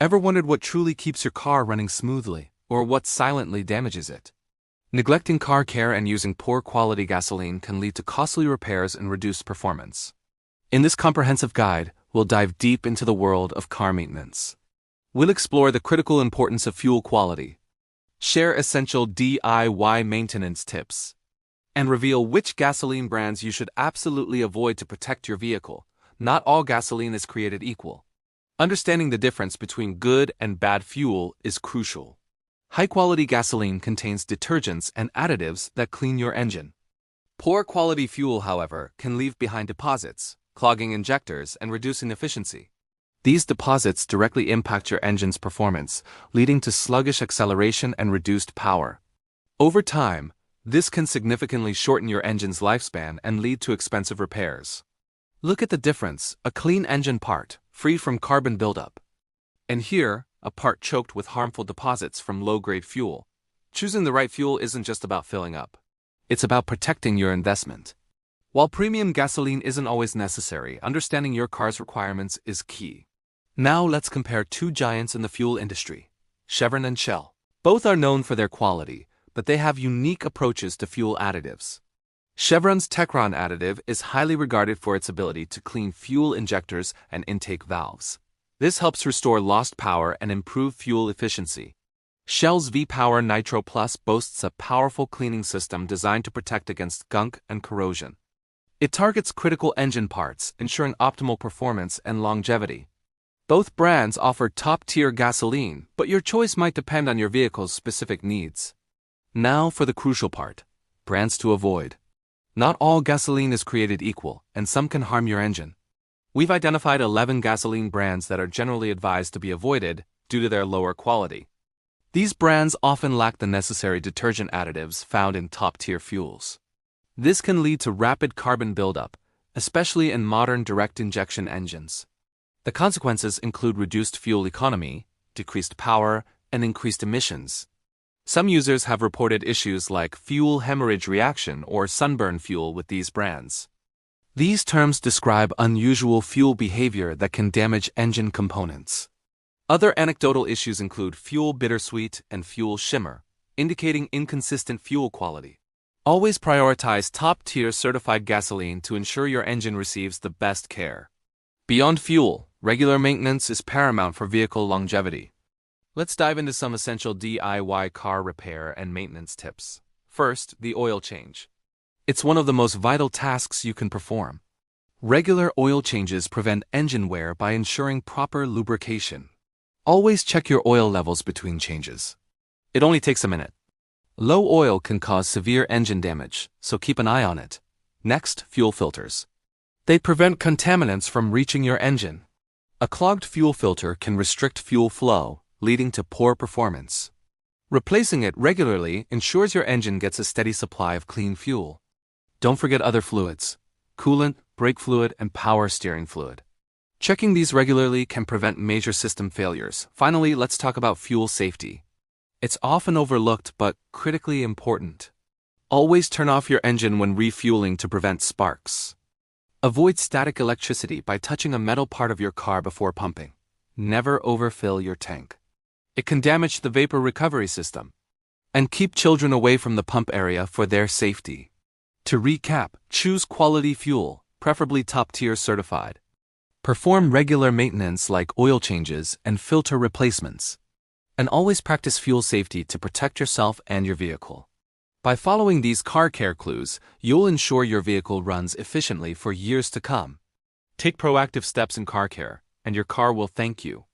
Ever wondered what truly keeps your car running smoothly, or what silently damages it? Neglecting car care and using poor quality gasoline can lead to costly repairs and reduced performance. In this comprehensive guide, we'll dive deep into the world of car maintenance. We'll explore the critical importance of fuel quality, share essential DIY maintenance tips, and reveal which gasoline brands you should absolutely avoid to protect your vehicle. Not all gasoline is created equal. Understanding the difference between good and bad fuel is crucial. High-quality gasoline contains detergents and additives that clean your engine. Poor quality fuel, however, can leave behind deposits, clogging injectors and reducing efficiency. These deposits directly impact your engine's performance, leading to sluggish acceleration and reduced power. Over time, this can significantly shorten your engine's lifespan and lead to expensive repairs. Look at the difference: a clean engine part, free from carbon buildup. And here, a part choked with harmful deposits from low-grade fuel. Choosing the right fuel isn't just about filling up. It's about protecting your investment. While premium gasoline isn't always necessary, understanding your car's requirements is key. Now let's compare two giants in the fuel industry, Chevron and Shell. Both are known for their quality, but they have unique approaches to fuel additives. Chevron's Techron additive is highly regarded for its ability to clean fuel injectors and intake valves. This helps restore lost power and improve fuel efficiency. Shell's V-Power Nitro Plus boasts a powerful cleaning system designed to protect against gunk and corrosion. It targets critical engine parts, ensuring optimal performance and longevity. Both brands offer top-tier gasoline, but your choice might depend on your vehicle's specific needs. Now for the crucial part: brands to avoid. Not all gasoline is created equal, and some can harm your engine. We've identified 11 gasoline brands that are generally advised to be avoided due to their lower quality. These brands often lack the necessary detergent additives found in top-tier fuels. This can lead to rapid carbon buildup, especially in modern direct injection engines. The consequences include reduced fuel economy, decreased power, and increased emissions. Some users have reported issues like fuel hemorrhage reaction or sunburn fuel with these brands. These terms describe unusual fuel behavior that can damage engine components. Other anecdotal issues include fuel bittersweet and fuel shimmer, indicating inconsistent fuel quality. Always prioritize top-tier certified gasoline to ensure your engine receives the best care. Beyond fuel, regular maintenance is paramount for vehicle longevity. Let's dive into some essential DIY car repair and maintenance tips. First, the oil change. It's one of the most vital tasks you can perform. Regular oil changes prevent engine wear by ensuring proper lubrication. Always check your oil levels between changes. It only takes a minute. Low oil can cause severe engine damage, so keep an eye on it. Next, fuel filters. They prevent contaminants from reaching your engine. A clogged fuel filter can restrict fuel flow, leading to poor performance. Replacing it regularly ensures your engine gets a steady supply of clean fuel. Don't forget other fluids: coolant, brake fluid, and power steering fluid. Checking these regularly can prevent major system failures. Finally, let's talk about fuel safety. It's often overlooked but critically important. Always turn off your engine when refueling to prevent sparks. Avoid static electricity by touching a metal part of your car before pumping. Never overfill your tank. It can damage the vapor recovery system. And keep children away from the pump area for their safety. To recap, choose quality fuel, preferably top-tier certified. Perform regular maintenance like oil changes and filter replacements. And always practice fuel safety to protect yourself and your vehicle. By following these car care clues, you'll ensure your vehicle runs efficiently for years to come. Take proactive steps in car care, and your car will thank you.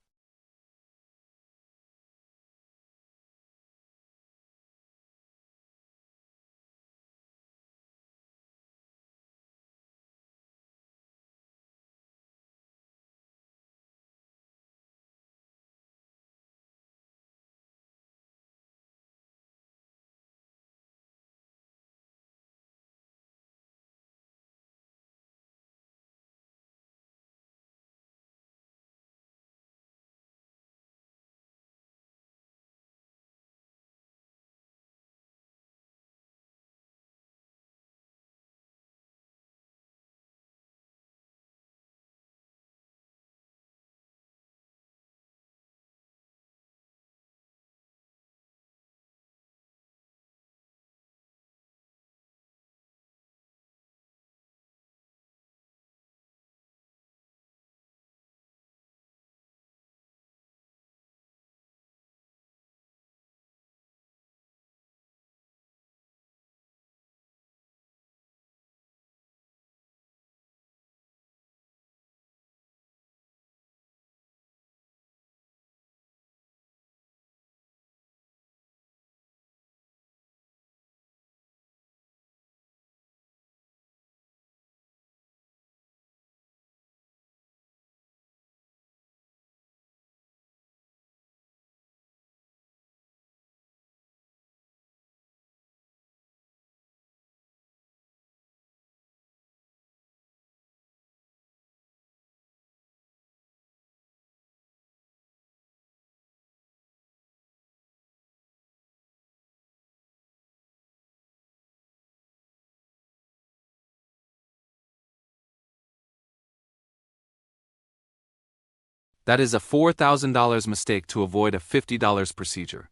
That is a $4,000 mistake to avoid a $50 procedure.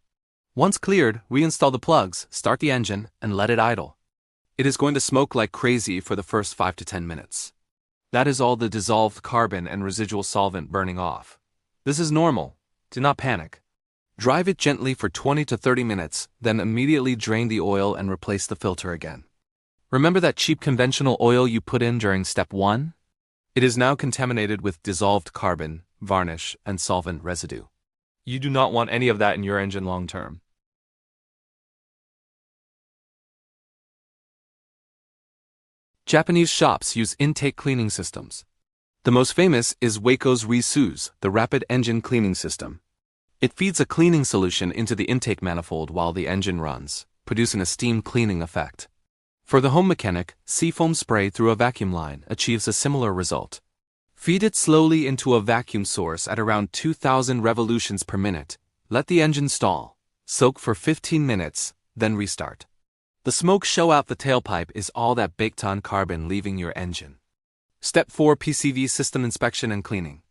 Once cleared, reinstall the plugs, start the engine, and let it idle. It is going to smoke like crazy for the first 5 to 10 minutes. That is all the dissolved carbon and residual solvent burning off. This is normal. Do not panic. Drive it gently for 20 to 30 minutes, then immediately drain the oil and replace the filter again. Remember that cheap conventional oil you put in during step 1? It is now contaminated with dissolved carbon, varnish, and solvent residue. You do not want any of that in your engine long term. Japanese shops use intake cleaning systems. The most famous is Waco's Risuz, the rapid engine cleaning system. It feeds a cleaning solution into the intake manifold while the engine runs, producing a steam cleaning effect. For the home mechanic, seafoam spray through a vacuum line achieves a similar result. Feed it slowly into a vacuum source at around 2,000 revolutions per minute. Let the engine stall, soak for 15 minutes, then restart. The smoke show out the tailpipe is all that baked-on carbon leaving your engine. Step 4: PCV system inspection and cleaning.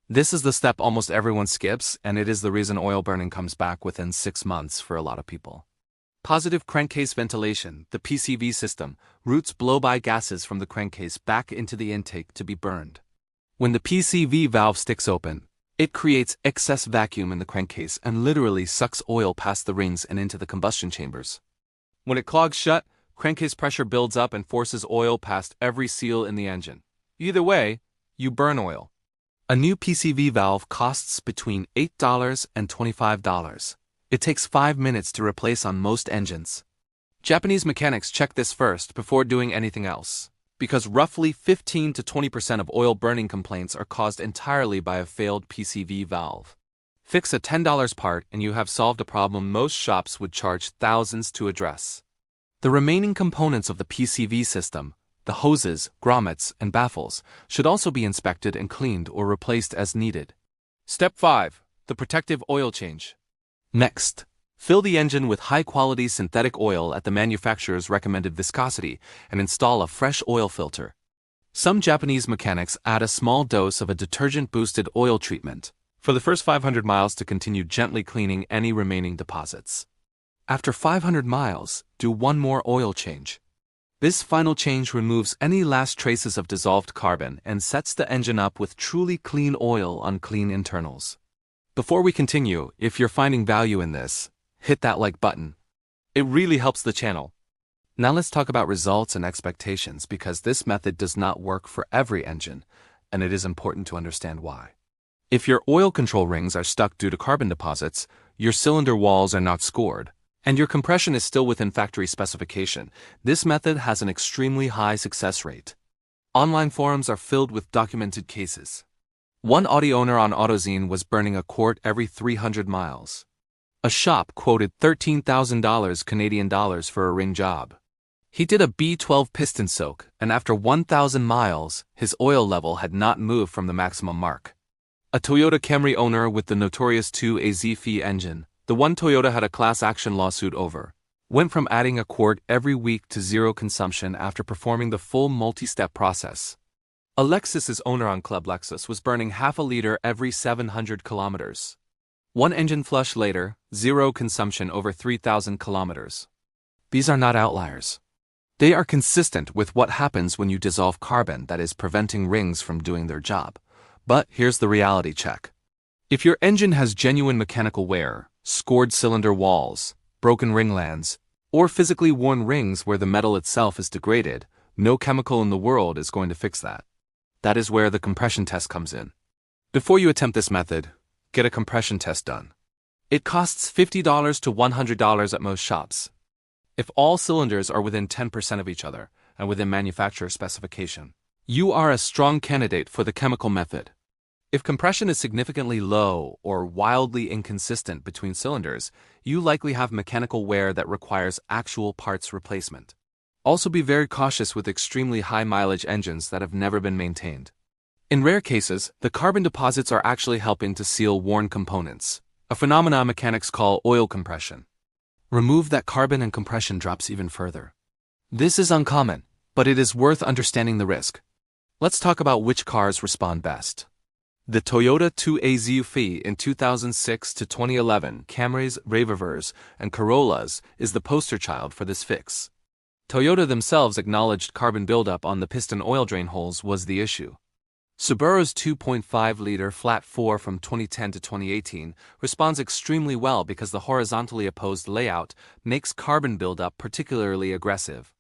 This is the step almost everyone skips, and it is the reason oil burning comes back within 6 months for a lot of people. Positive crankcase ventilation, the PCV system, routes blow-by gases from the crankcase back into the intake to be burned. When the PCV valve sticks open, it creates excess vacuum in the crankcase and literally sucks oil past the rings and into the combustion chambers. When it clogs shut, crankcase pressure builds up and forces oil past every seal in the engine. Either way, you burn oil. A new PCV valve costs between $8 and $25. It takes 5 minutes to replace on most engines. Japanese mechanics check this first before doing anything else, because roughly 15 to 20% of oil burning complaints are caused entirely by a failed PCV valve. Fix a $10 part and you have solved a problem most shops would charge thousands to address. The remaining components of the PCV system, the hoses, grommets, and baffles, should also be inspected and cleaned or replaced as needed. Step 5: the protective oil change. Next, fill the engine with high-quality synthetic oil at the manufacturer's recommended viscosity and install a fresh oil filter. Some Japanese mechanics add a small dose of a detergent-boosted oil treatment for the first 500 miles to continue gently cleaning any remaining deposits. After 500 miles, do one more oil change. This final change removes any last traces of dissolved carbon and sets the engine up with truly clean oil on clean internals. Before we continue, if you're finding value in this, hit that like button. It really helps the channel. Now let's talk about results and expectations, because this method does not work for every engine, and it is important to understand why. If your oil control rings are stuck due to carbon deposits, your cylinder walls are not scored, and your compression is still within factory specification, this method has an extremely high success rate. Online forums are filled with documented cases. One Audi owner on AutoZine was burning a quart every 300 miles. A shop quoted $13,000 Canadian dollars for a ring job. He did a B12 piston soak, and after 1,000 miles, his oil level had not moved from the maximum mark. A Toyota Camry owner with the notorious 2AZ engine, the one Toyota had a class action lawsuit over, went from adding a quart every week to zero consumption after performing the full multi-step process. A Lexus's owner on Club Lexus was burning half a liter every 700 kilometers. One engine flush later, zero consumption over 3,000 kilometers. These are not outliers. They are consistent with what happens when you dissolve carbon that is preventing rings from doing their job. But here's the reality check. If your engine has genuine mechanical wear, scored cylinder walls, broken ringlands, or physically worn rings where the metal itself is degraded, no chemical in the world is going to fix that. That is where the compression test comes in. Before you attempt this method, get a compression test done. It costs $50 to $100 at most shops. If all cylinders are within 10% of each other and within manufacturer specification, you are a strong candidate for the chemical method. If compression is significantly low or wildly inconsistent between cylinders, you likely have mechanical wear that requires actual parts replacement. Also be very cautious with extremely high mileage engines that have never been maintained. In rare cases, the carbon deposits are actually helping to seal worn components, a phenomenon mechanics call oil compression. Remove that carbon and compression drops even further. This is uncommon, but it is worth understanding the risk. Let's talk about which cars respond best. The Toyota 2AZUFI in 2006 to 2011 Camrys, Ravivers, and Corollas is the poster child for this fix. Toyota themselves acknowledged carbon buildup on the piston oil drain holes was the issue. Subaru's 2.5-liter flat 4 from 2010 to 2018 responds extremely well because the horizontally opposed layout makes carbon buildup particularly aggressive.